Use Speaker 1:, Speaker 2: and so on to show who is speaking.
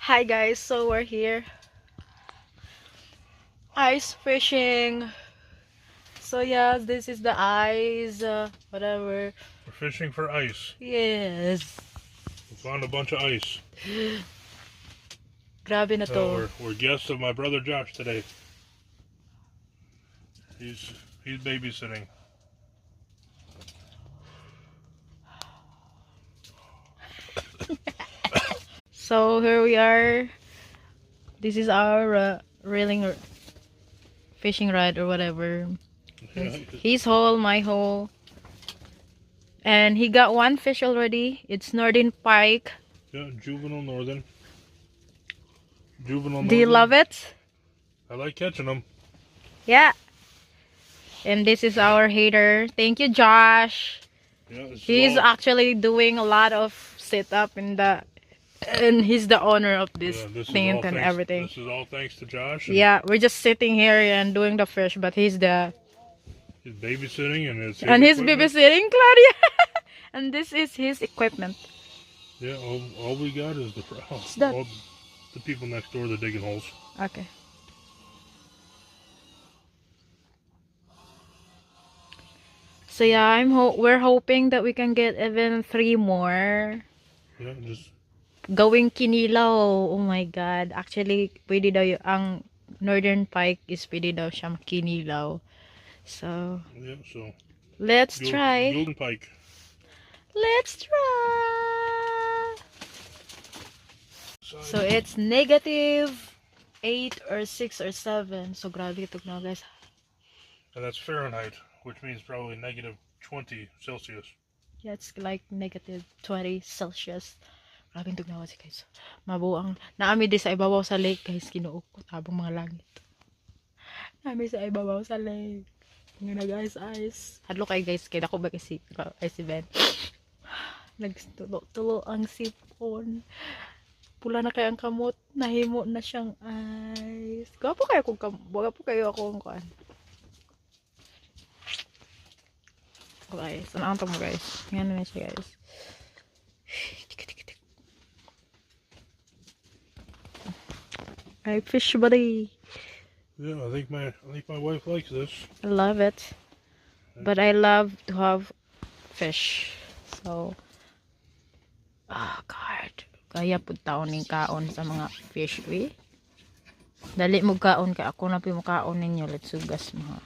Speaker 1: Hi guys, so we're here ice fishing. So yeah, this is the ice, whatever.
Speaker 2: We're fishing for ice.
Speaker 1: Yes.
Speaker 2: We found a bunch of ice.
Speaker 1: Grabe na to.
Speaker 2: We're guests of my brother Josh today. He's babysitting.
Speaker 1: So here we are. This is our fishing rod or whatever. His hole, my hole. And he got one fish already. It's Northern Pike.
Speaker 2: Yeah, juvenile northern. Juvenile northern.
Speaker 1: Do you love it?
Speaker 2: I like catching them.
Speaker 1: Yeah. And this is our hater. Thank you, Josh.
Speaker 2: Yeah,
Speaker 1: He's actually doing a lot of sit-up and he's the owner of this tent and everything.
Speaker 2: This is all thanks to Josh.
Speaker 1: Yeah, we're just sitting here and doing the fish, but he's
Speaker 2: babysitting and
Speaker 1: he's babysitting Claudia. And this is his equipment.
Speaker 2: Yeah, all we got is all the people next door that digging holes.
Speaker 1: Okay. So yeah, we're hoping that we can get even 3 more.
Speaker 2: Yeah, just
Speaker 1: Going Kinilaw. Oh my God. Actually, pwede daw ang Northern Pike is pwede daw siyang Kinilaw. So,
Speaker 2: yeah, so
Speaker 1: let's try.
Speaker 2: Golden Pike.
Speaker 1: Let's try. So it's -8 or 6 or 7. So grabe ito na guys.
Speaker 2: And that's Fahrenheit, which means probably -20 Celsius.
Speaker 1: Yeah, it's like -20 Celsius. Grabe ito na guys. Mabuang. Naami di sa ibabaw sa lake guys. Kinuok ko tabang mga langit. Naami sa ibabaw sa lake. Nga na guys, ice. Hadlo kay guys. Kaya ako ba kasi si Ben. Nagtulo ang sipon. Pula na kaya ang kamot. Nahimo na siyang ice. Gwapo kayo akong kuan. Guys, ano to mo guys? Ngayon na siya guys. I fish buddy.
Speaker 2: Yeah, I think my wife likes this.
Speaker 1: I love it. But I love to have fish. So, God. Kaya po taon ng kaon sa mga fish, we. Dali mo kaon ka. Ako na po mo kaon ninyo. Let's sugas mga.